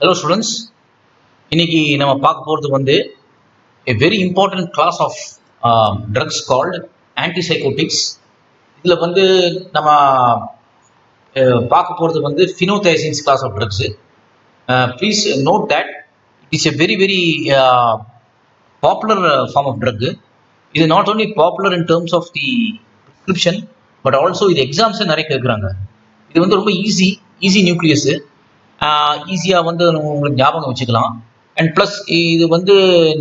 Hello students, இன்னைக்கு நம்ம பார்க்க போகிறது வந்து a very important class of drugs called anti-psychotics. இதில் வந்து நம்ம பார்க்க போகிறது வந்து Phenothiazines class of drugs. Please note that it is a very popular form of drug. இது not only popular in terms of the prescription but also இது exams நிறைய கேட்குறாங்க. இது வந்து ரொம்ப ஈஸி நியூக்ளியஸ், ஈஸியாக வந்து உங்களுக்கு ஞாபகம் வச்சுக்கலாம். அண்ட் ப்ளஸ் இது வந்து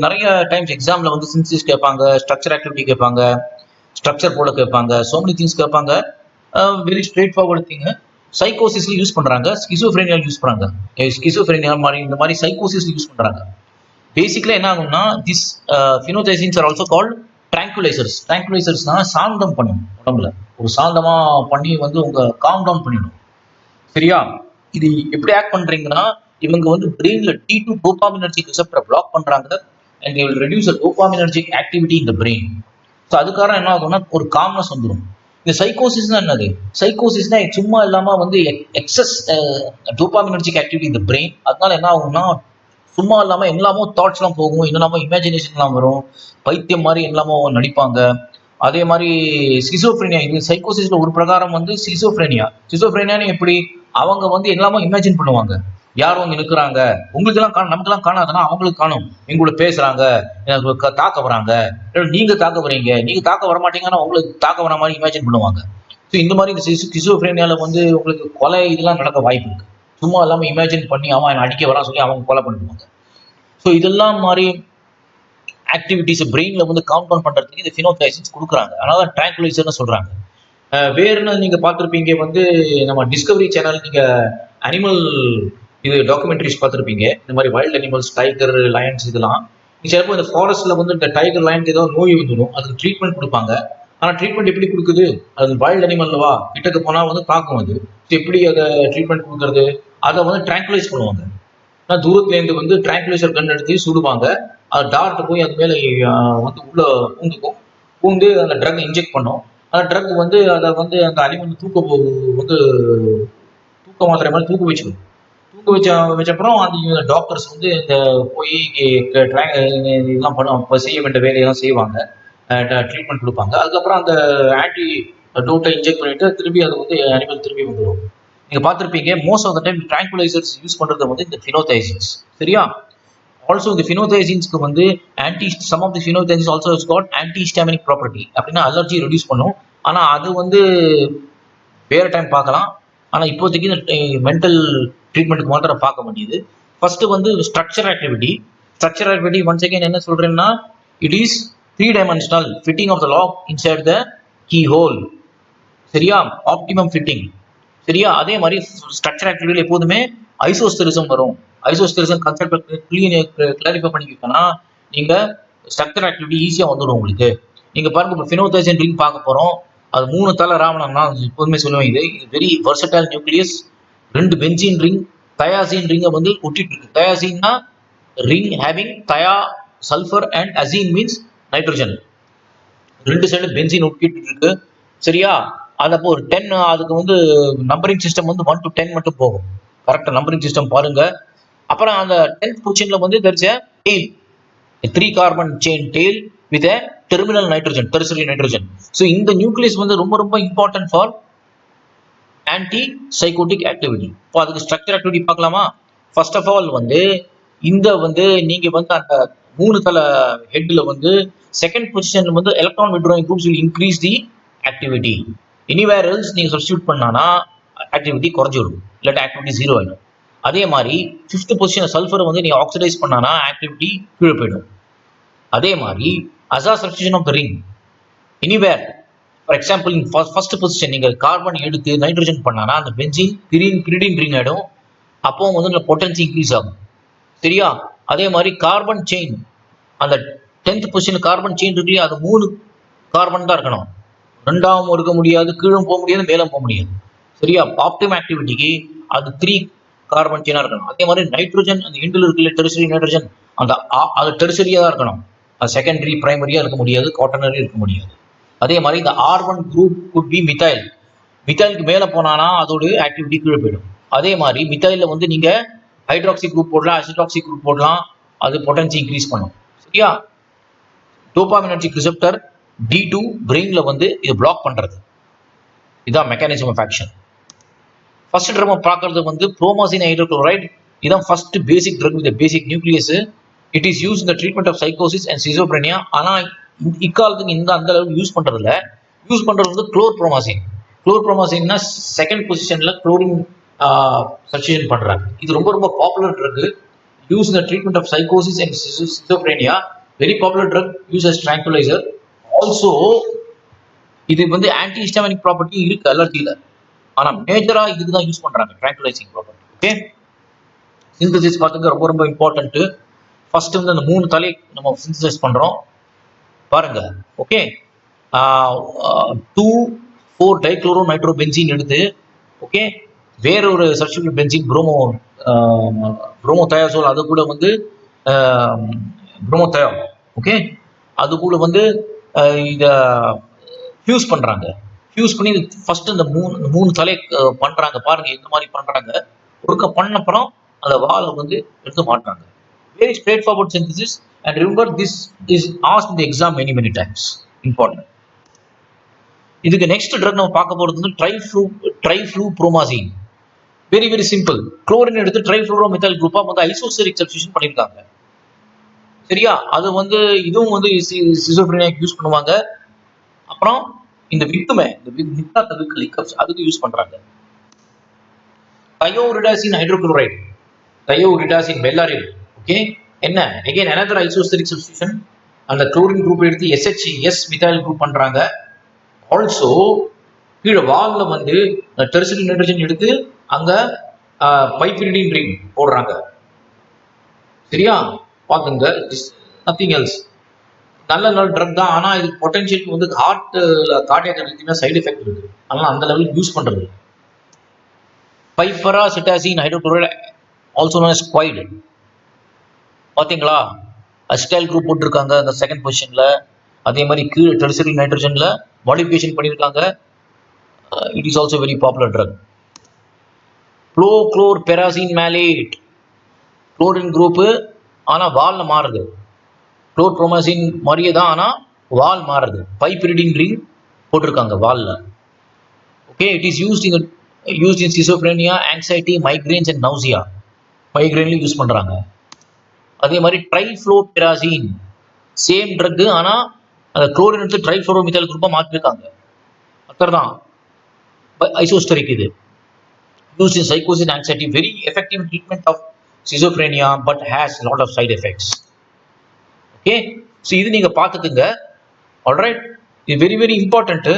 நிறைய டைம்ஸ் எக்ஸாமில் வந்து சின்சிஸ் கேட்பாங்க, ஸ்ட்ரக்சர் ஆக்டிவிட்டி கேட்பாங்க, ஸ்ட்ரக்சர் போல கேட்பாங்க, சோ மெனி திங்ஸ் கேட்பாங்க. Very straightforward thing. சைக்கோசிஸ்ல யூஸ் பண்ணுறாங்க, ஸ்கிசோஃப்ரேனியா யூஸ் பண்ணுறாங்க, ஸ்கிசோஃப்ரேனியா மாதிரி இந்த மாதிரி சைக்கோசிஸ்ல யூஸ் பண்ணுறாங்க. பேசிக்கலாக என்ன ஆகும்னா this phenothiazines are also called tranquilizers. tranquilizers சாந்தம் பண்ணும், உடம்புல ஒரு சாந்தமாக பண்ணி வந்து உங்கள் காம் டவுன் பண்ணிடும். சரியா? இது எப்படி ஆக்ட் பண்றீங்கன்னா இவங்க வந்து பிரெயின்ல T2 dopaminergic receptor பிளாக் பண்றாங்க and they will reduce the dopaminergic activity in the brain. So அதுக்காக என்ன ஆகும்னா ஒரு காம்னஸ் வந்துடும். இந்த சைக்கோசிஸ்னா என்னது? சைக்கோசிஸ்னா சும்மா இல்லாம வந்து எக்ஸஸ் டோபாமினர்ஜிக் ஆக்டிவிட்டி இந்த பிரெயின். அதனால என்ன ஆகும்னா சும்மா இல்லாம எல்லாமோ தாட்ஸ்லாம் போகும், என்னெல்லாமோ இமேஜினேஷன்லாம் வரும், பைத்தியம் மாதிரி எல்லாமோ நடிப்பாங்க. அதே மாதிரி ஸ்கிசோஃப்ரேனியா, இது சைக்கோசிஸ்ல ஒரு பிரகாரம் வந்து ஸ்கிசோஃப்ரேனியான்னு எப்படி அவங்க வந்து எல்லாமே இமேஜின் பண்ணுவாங்க. யாரும் அங்கே நிற்கிறாங்க, உங்களுக்கெல்லாம் நமக்கெல்லாம் காணாதுன்னா அவங்களுக்கு காணும், எங்களோட பேசுறாங்க, எனக்கு தாக்க வராங்க, நீங்க தாக்க வரீங்க, நீங்க தாக்க வர மாட்டீங்கன்னா உங்களுக்கு தாக்க வர மாதிரி இமேஜின் பண்ணுவாங்க. ஸோ இந்த மாதிரி இந்த ஸ்கிசோஃப்ரேனியால வந்து உங்களுக்கு கொலை இதெல்லாம் நடக்க வாய்ப்பு இருக்கு. சும்மா இல்லாமல் இமேஜின் பண்ணி அவன் அடிக்க வரான்னு சொல்லி அவங்க கொலை பண்ணிடுவாங்க. ஸோ இதெல்லாம் மாதிரி ஆக்டிவிட்டிஸ் பிரெயின்ல வந்து காம்பவுண்ட் பண்றதுக்கு இந்த ஃபினோதைசின்ஸ் கொடுக்குறாங்க. அதனால ட்ராங்குலைசர்னு சொல்றாங்க. வேறுன்னு நீங்க பார்த்துருப்பீங்க வந்து நம்ம டிஸ்கவரி சேனல், நீங்க அனிமல் இது டாக்குமெண்ட்ரிஸ் பார்த்துருப்பீங்க. இந்த மாதிரி வைல்ட் அனிமல்ஸ், டைகர், லயன்ஸ் இதெல்லாம். சிலப்போ இந்த ஃபாரஸ்ட்ல வந்து இந்த டைகர், லயன்ஸ் ஏதோ நோய் வந்துடும், அதுக்கு ட்ரீட்மெண்ட் கொடுப்பாங்க. ஆனால் ட்ரீட்மெண்ட் எப்படி கொடுக்குது? அது வைல்ட் அனிமல்லவா, கிட்டக்கு போனால் வந்து தாக்கும். அது எப்படி அதை ட்ரீட்மெண்ட் கொடுக்குறது? அதை வந்து ட்ராங்குலைஸ் பண்ணுவாங்க. ஆனால் தூரத்துலேருந்து வந்து ட்ராங்குலைசர் கன் எடுத்து சுடுவாங்க. அது டார்ட் போய் அது மேலே வந்து உள்ள பூந்து அந்த ட்ரக் இன்ஜெக்ட் பண்ணும். அந்த ட்ரக் வந்து அதை வந்து அந்த அனிமல் வந்து தூக்க மாத்திரை மாதிரி தூக்க வச்சுக்கணும். வச்சப்புறம் அந்த டாக்டர்ஸ் வந்து இந்த போய் இதெல்லாம் பண்ணுவாங்க, செய்ய வேண்டிய வேலையெல்லாம் செய்வாங்க, ட்ரீட்மெண்ட் கொடுப்பாங்க. அதுக்கப்புறம் அந்த ஆன்டி டோட்டை இன்ஜெக்ட் பண்ணிட்டு திரும்பி அது வந்து அனிமல் திரும்பி வந்துடும். நீங்க பார்த்துருப்பீங்க most of the time tranquilizers use பண்றது வந்து இந்த ஃபினோதைசின்ஸ். சரியா? ஆல்சோ இந்த ஃபினோதைசின்ஸ்க்கு வந்து some of the phenothiazines also is called antihistaminic property. அப்படின்னா அலர்ஜி ரெடியூஸ் பண்ணும். ஆனால் அது வந்து வேற டைம் பார்க்கலாம். ஆனால் இப்போதைக்கு மென்டல் ட்ரீட்மெண்ட்டுக்கு மாத்திரம் பார்க்க வேண்டியது. ஃபர்ஸ்ட் வந்து structure activity. Structure activity once again என்ன சொல்றேன்னா it is 3-dimensional fitting of the lock inside the keyhole. சரியா? Optimum fitting. சரியா? அதே மாதிரி ஸ்ட்ரக்சர் ஆக்டிவிட்டியில் எப்போதுமே ஐசோஸ்டெரிசம் வரும். ஐசோஸ்டெரிசம் கான்செப்ட் கிளாரிஃபை பண்ணிக்கிட்டோம்னா நீங்க ஸ்ட்ரக்சர் ஆக்டிவிட்டி ஈஸியாக வந்துடும் உங்களுக்கு. நீங்க பாருங்க, இப்போ ஃபினோதைசின் ரிங் பார்க்க போறோம். அது 3 தலை ராவணம்னா எப்போதுமே சொல்லுவேன், இது very versatile nucleus. 2 benzene ring, thiazine ரிங்கை வந்து ஒட்டிட்டு இருக்கு. தயாசின்னா ring having thia sulphur and azine means nitrogen. 2 side benzene ஒட்டிட்டு இருக்கு. சரியா? அது அப்போ ஒரு 10, அதுக்கு வந்து நம்பரிங் சிஸ்டம் வந்து 1 to 10 மட்டும் போகும். கரெக்டாக நம்பரிங் சிஸ்டம் பாருங்க. அப்புறம் அந்த 10th பொசிஷன்ல வந்து there is a tail, a 3-carbon chain tail with a terminal nitrogen, tertiary nitrogen. So இந்த நியூக்ளியஸ் வந்து ரொம்ப ரொம்ப important for anti psychotic activity. இப்போ அதுக்கு ஸ்ட்ரக்சர் ஆக்டிவிட்டி பார்க்கலாமா? ஃபர்ஸ்ட் ஆஃப் ஆல் வந்து இந்த வந்து நீங்க வந்து அந்த 3 தலை ஹெட்ல வந்து செகண்ட் பொசிஷன்ல வந்து electron withdrawing groups will increase the activity. Anywhere else நீங்க சப்ஸ்டியூட் பண்ணானா ஆக்டிவிட்டி குறைஞ்சிடும், இல்லாட்டி ஆக்டிவிட்டி 0 ஆயிடும். அதே மாதிரி 5th பொசிஷன் சல்ஃபர் வந்து நீங்க ஆக்சிடைஸ் பண்ணானா ஆக்டிவிட்டி கீழே போயிடும். அதே மாதிரி aza substitution of the ring anywhere, for example first position நீங்க கார்பன் எடுத்து நைட்ரஜன் பண்ணானா அந்த பென்சீன் பிரிடின் ரிங் ஆயிடும். அப்போ வந்து பொட்டன்சி இன்க்ரீஸ் ஆகும். சரியா? அதே மாதிரி கார்பன் செயின், அந்த 10th பொசிஷன் கார்பன் செயின் இருக்கு, அது 3 கார்பன் தான் இருக்கணும். 2ஆவும் இருக்க முடியாது, கீழும் போக முடியாது, மேலும் போக முடியாது. சரியா? ஆப்டிமம் ஆக்டிவிட்டிக்கு அது 3 கார்பன் செயினா இருக்கணும். அதே மாதிரி நைட்ரோஜன் அந்த எண்டில் இருக்குல்ல, டெர்சரி நைட்ரோஜன், அது டெர்சரியா தான் இருக்கணும். அது செகண்டரி பிரைமரியா இருக்க முடியாது, குவாட்டர்னரி இருக்க முடியாது. அதே மாதிரி இந்த R1 குரூப் குட் பி மித்தைலுக்கு மேல போனானா அதோட ஆக்டிவிட்டி கீழே போயிடும். அதே மாதிரி மித்தைல வந்து நீங்க ஹைட்ராக்சி குரூப் போடலாம், அசிடாக்சி குரூப் போடலாம். அது பொட்டன்சி இன்க்ரீஸ் பண்ணும். சரியா? டோபாமினர்ஜிக் ரிசெப்டர் D2 பிரெயின்ல வந்து இது பிளாக் பண்றது. இதான் mechanism of action. First drug பார்க்கறது வந்து புரோமசின் ஹைட்ரோகுளோரைடு. இதான் first basic drug with basic nucleus. It is use in the treatment of சைக்கோசிஸ் அண்ட் சிசோப்ரெனியா. ஆனால் இக்காலத்துக்கு இந்த அந்த அளவுக்கு யூஸ் பண்றது இல்லை. யூஸ் பண்றது வந்து குளோர்ப்ரோமசின். குளோர்ப்ரோமசின்னா செகண்ட் பொசிஷன்ல குளோரின் சப்ஸ்டியூஷன் பண்றாங்க. இது ரொம்ப ரொம்ப popular drug. Use in the treatment of சைக்கோசிஸ் and schizophrenia. Very popular drug. Use as tranquilizer. Also இது வந்து ஆன்டி ஹிஸ்டாமினிக் ப்ராப்பர்ட்டி இருக்கு அலர்ஜியில. ஆனா மேஜரா இதுக்கு தான் யூஸ் பண்றாங்க, tranquilizing ப்ராப்பர்ட்டி. ஓகே, சிந்தசிஸ் பார்த்துக்க ரொம்ப ரொம்ப இம்பார்ட்டன்ட். ஃபர்ஸ்ட் வந்து அந்த 3 தலை நம்ம சிந்தசைஸ் பண்றோம் பாருங்க. ஓகே, 2,4 டைக்ளோரோ நைட்ரோ பென்சீன் எடுத்து, ஓகே, வேற ஒரு சப்ஸ்டிடியூட் பென்சீன் புரோமோதயாசோல், அது கூட வந்து புரோமோதயால், ஓகே, அது கூட வந்து இதை ஃபியூஸ் பண்றாங்க. ஃபியூஸ் பண்ணி ஃபர்ஸ்ட் இந்த மூணு தலை பண்றாங்க பாருங்க, எந்த மாதிரி பண்றாங்க. ஒருக்க பண்ண அப்புறம் அந்த வாழை வந்து எடுத்து மாட்டாங்க. Very straightforward synthesis. And remember this is asked in the exam many times. Important. இதுக்கு நெக்ஸ்ட் ட்ரக் நம்ம பார்க்க போறது வந்து triflupromazine. Very very simple. Chlorine எடுத்து ட்ரைஃப்ளூரோமெத்தில் குரூப்பா வந்து ஐசோஸ்டெரிக் சப்ஸ்டியூஷன் பண்ணியிருக்காங்க. சரியா? அது வந்து இதுவும் வந்து சிசோப்ரெனியாக்கு யூஸ் பண்ணுவாங்க. அப்புறம் இந்த விக்குமே, இந்த நிக்காத விக்கு லிக்கப்ஸ், அதுக்கு யூஸ் பண்றாங்க. தயோரிடாசின் ஹைட்ரோகுளோரைடு, தயோரிடாசின் பெல்லாரில். ஓகே, என்ன அகைன் another ஐசோஸ்டெரிக் சப்ஸ்டியூஷன். அந்த குளோரின் குரூப் எடுத்து SHS மிథைல் குரூப் பண்றாங்க. ஆல்சோ கீழே வால்ல வந்து டெர்சியரி நைட்ரஜன் எடுத்து அங்க பைபிரிடின் ரிங் போடுறாங்க. சரியா? பாத்துங்க, நத்திங் எல்ஸ். நல்ல ட்ரக் தான். ஆனா இது பொட்டன்ஷியல் வந்து கார்டியாக் அரித்மியா சைடு எஃபெக்ட் இருக்கு. அதனால அந்த லெவலுக்கு யூஸ் பண்றது. Piperacetazine hydrochloride, also known as Quide. பாத்தீங்களா? அசிடைல் குரூப் போட்டிருக்காங்க அந்த செகண்ட் பொசிஷன்ல. அதே மாதிரி கீழே டெர்சியரி நைட்ரஜன்ல மாடிஃபிகேஷன் பண்ணியிருக்காங்க. It is also very popular drug. Chlorperazine மேலேட், குளோரின் குரூப், ஆனா வால்ல மாறுது. குளோர்ப்ரோமசின் மாதிரியே தான், ஆனா வால் மாறுது. பைபிரிடின் ரிங் போட்டிருக்காங்க வால்ல. Okay, it is used in schizophrenia, anxiety, migraines and nausea. மைக்ரேன்லையும் யூஸ் பண்றாங்க. அதே மாதிரி ட்ரைஃப்ளோபிராசின் சேம் ட்ரக், ஆனா அந்த குளோரின் எடுத்து ட்ரைஃப்ளோரோமெத்தில் குரூப்பா மாற்றிருக்காங்க. அத்தர் ஐசோஸ்டரிக். இது used in psychosis and anxiety, very effective treatment of schizophrenia but has lot of side effects. Okay, so இது நீங்க பாத்துக்குங்க. ஆல்ரைட், இது வெரி வெரி இம்பார்ட்டன்ட்.